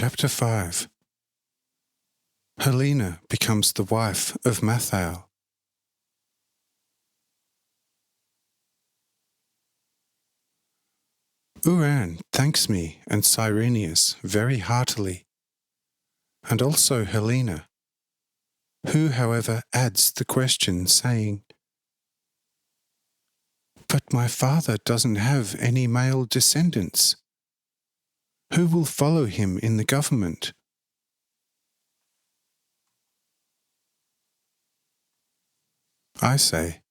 Chapter 5. Helena becomes the wife of Mathael. Uran thanks me and Cyrenius very heartily, and also Helena, who, however, adds the question, saying, "But my father doesn't have any male descendants. Who will follow him in the government?" I say,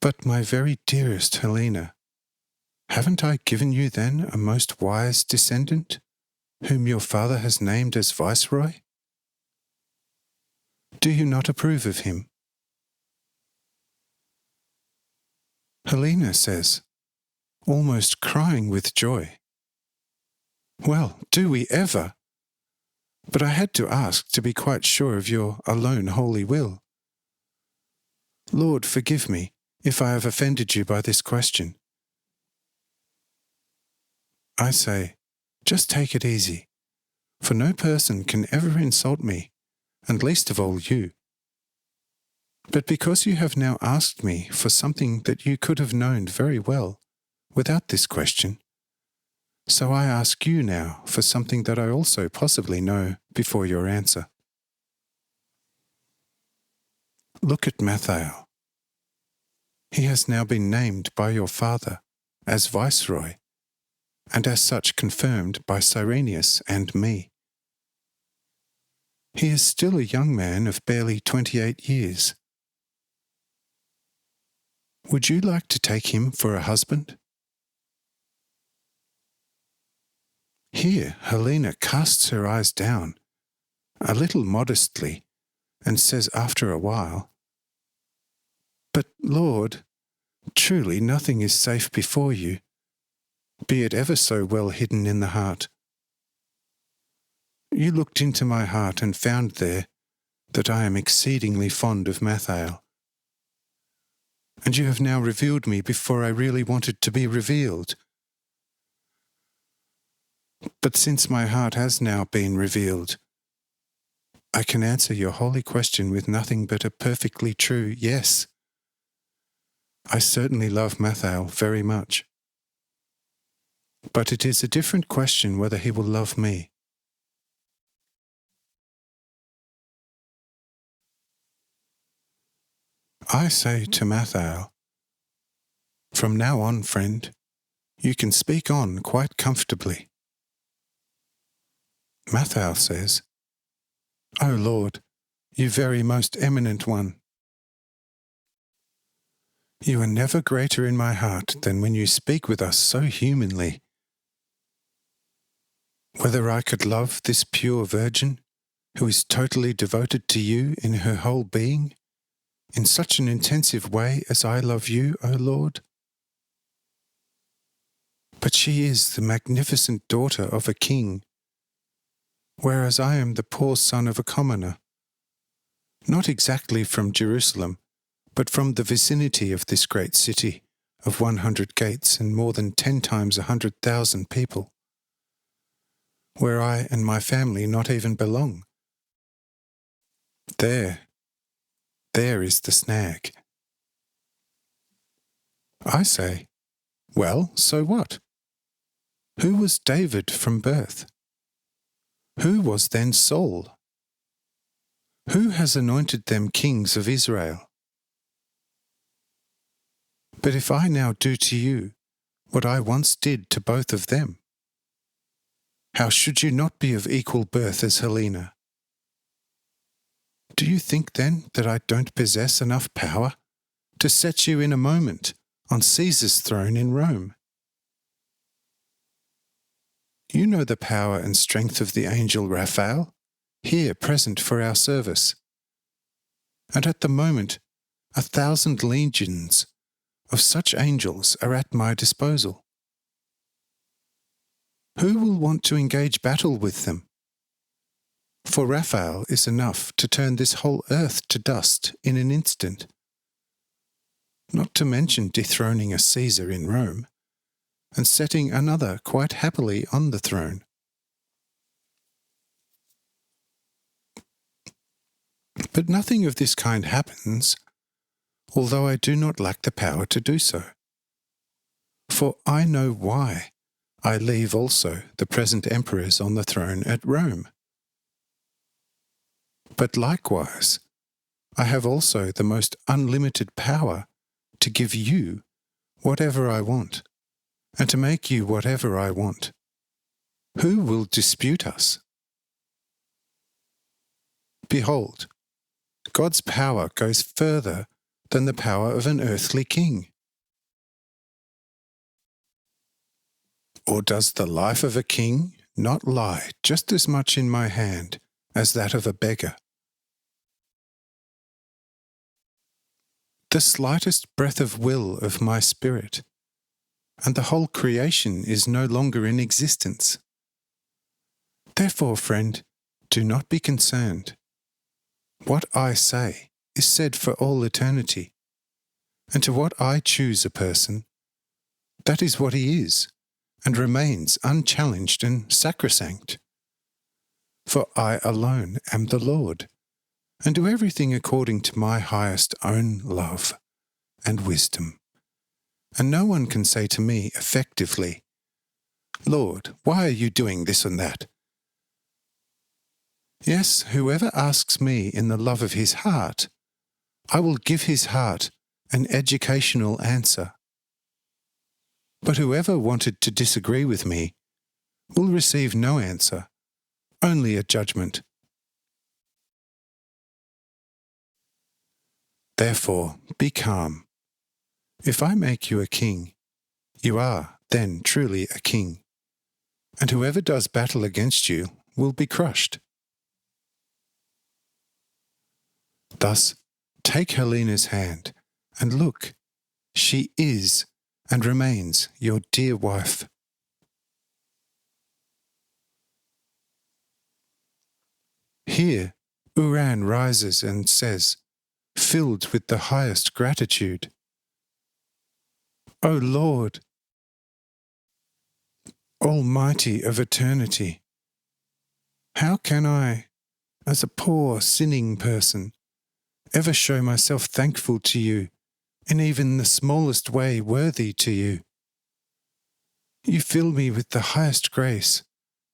"But my very dearest Helena, haven't I given you then a most wise descendant, whom your father has named as viceroy? Do you not approve of him?" Helena says, almost crying with joy, "Well, do we ever? But I had to ask to be quite sure of your alone holy will. Lord, forgive me if I have offended you by this question." I say, "Just take it easy, for no person can ever insult me, and least of all you. But because you have now asked me for something that you could have known very well, without this question, so I ask you now for something that I also possibly know before your answer. Look at Mathael. He has now been named by your father as viceroy, and as such confirmed by Cyrenius and me. He is still a young man of barely 28 years. Would you like to take him for a husband?" Here Helena casts her eyes down, a little modestly, and says after a while, "But, Lord, truly nothing is safe before you, be it ever so well hidden in the heart. You looked into my heart and found there that I am exceedingly fond of Mathael. And you have now revealed me before I really wanted to be revealed. But since my heart has now been revealed, I can answer your holy question with nothing but a perfectly true yes. I certainly love Mathael very much. But it is a different question whether he will love me." I say to Mathael, "From now on, friend, you can speak on quite comfortably." Mathael says, "O Lord, you very most eminent one, you are never greater in my heart than when you speak with us so humanly. Whether I could love this pure virgin, who is totally devoted to you in her whole being, in such an intensive way as I love you, O Lord? But she is the magnificent daughter of a king, whereas I am the poor son of a commoner, not exactly from Jerusalem, but from the vicinity of this great city of 100 gates and more than 10 times 100,000 people, where I and my family not even belong. There is the snag." I say, "Well, so what? Who was David from birth? Who was then Saul? Who has anointed them kings of Israel? But if I now do to you what I once did to both of them, how should you not be of equal birth as Helena? Do you think then that I don't possess enough power to set you in a moment on Caesar's throne in Rome? You know the power and strength of the angel Raphael, here present for our service. And at the moment, 1,000 legions of such angels are at my disposal. Who will want to engage battle with them? For Raphael is enough to turn this whole earth to dust in an instant, not to mention dethroning a Caesar in Rome, and setting another quite happily on the throne. But nothing of this kind happens, although I do not lack the power to do so. For I know why I leave also the present emperors on the throne at Rome. But likewise, I have also the most unlimited power to give you whatever I want, and to make you whatever I want. Who will dispute us? Behold, God's power goes further than the power of an earthly king. Or does the life of a king not lie just as much in my hand as that of a beggar? The slightest breath of will of my spirit, and the whole creation is no longer in existence. Therefore, friend, do not be concerned. What I say is said for all eternity, and to what I choose a person, that is what he is, and remains unchallenged and sacrosanct. For I alone am the Lord, and do everything according to my highest own love and wisdom. And no one can say to me effectively, Lord, why are you doing this and that? Yes, whoever asks me in the love of his heart, I will give his heart an educational answer. But whoever wanted to disagree with me will receive no answer, only a judgment. Therefore, be calm. If I make you a king, you are then truly a king, and whoever does battle against you will be crushed. Thus, take Helena's hand, and look, she is and remains your dear wife. Here, Uran rises and says, filled with the highest gratitude, O Lord, Almighty of eternity, how can I, as a poor sinning person, ever show myself thankful to you in even the smallest way worthy to you? You fill me with the highest grace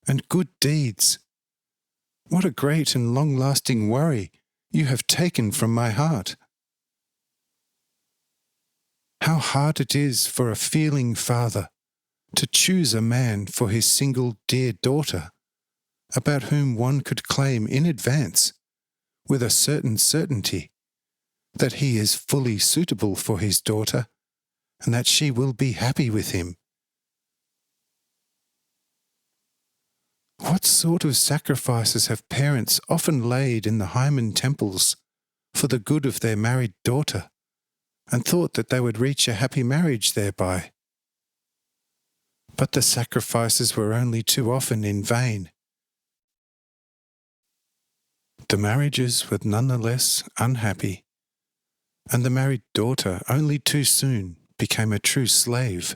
and good deeds. What a great and long-lasting worry you have taken from my heart. How hard it is for a feeling father to choose a man for his single dear daughter, about whom one could claim in advance, with a certain certainty, that he is fully suitable for his daughter, and that she will be happy with him. What sort of sacrifices have parents often laid in the hymen temples for the good of their married daughter, and thought that they would reach a happy marriage thereby? But the sacrifices were only too often in vain. The marriages were nonetheless unhappy, and the married daughter only too soon became a true slave,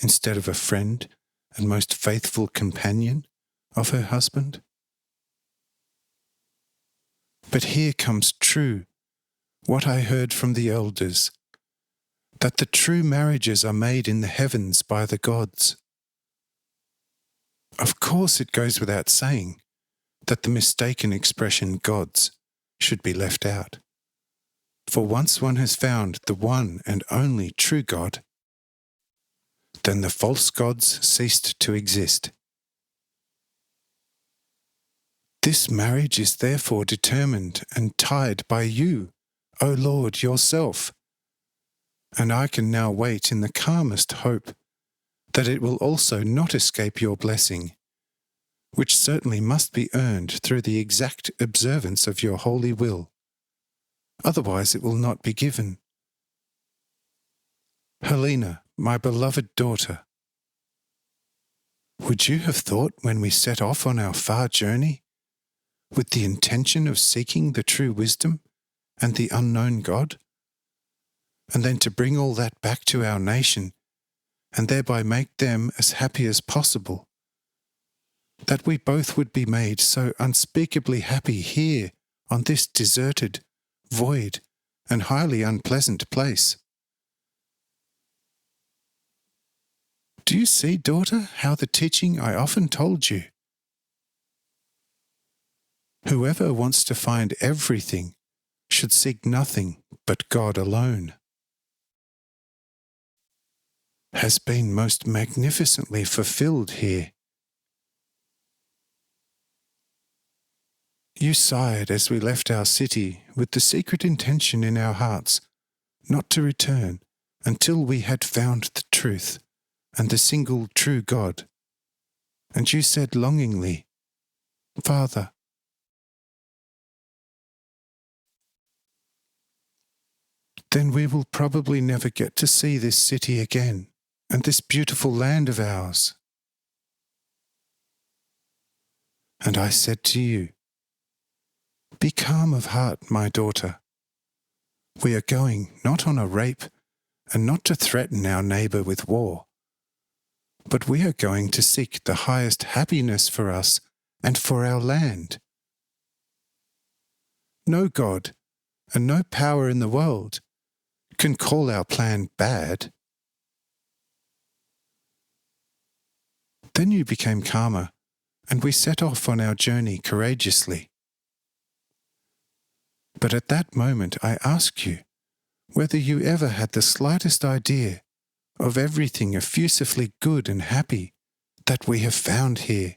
instead of a friend and most faithful companion of her husband. But here comes true what I heard from the elders, that the true marriages are made in the heavens by the gods. Of course it goes without saying that the mistaken expression gods should be left out. For once one has found the one and only true God, then the false gods ceased to exist. This marriage is therefore determined and tied by you, O Lord, yourself, and I can now wait in the calmest hope that it will also not escape your blessing, which certainly must be earned through the exact observance of your holy will. Otherwise it will not be given. Helena, my beloved daughter, would you have thought when we set off on our far journey, with the intention of seeking the true wisdom and the unknown God, and then to bring all that back to our nation, and thereby make them as happy as possible, that we both would be made so unspeakably happy here on this deserted, void, and highly unpleasant place. Do you see, daughter, how the teaching I often told you? Whoever wants to find everything should seek nothing but God alone, has been most magnificently fulfilled here. You sighed as we left our city with the secret intention in our hearts not to return until we had found the truth and the single true God. And you said longingly, Father, then we will probably never get to see this city again and this beautiful land of ours. And I said to you, be calm of heart, my daughter. We are going not on a rape and not to threaten our neighbour with war, but we are going to seek the highest happiness for us and for our land. No God and no power in the world can call our plan bad. Then you became calmer, and we set off on our journey courageously. But at that moment I asked you whether you ever had the slightest idea of everything effusively good and happy that we have found here.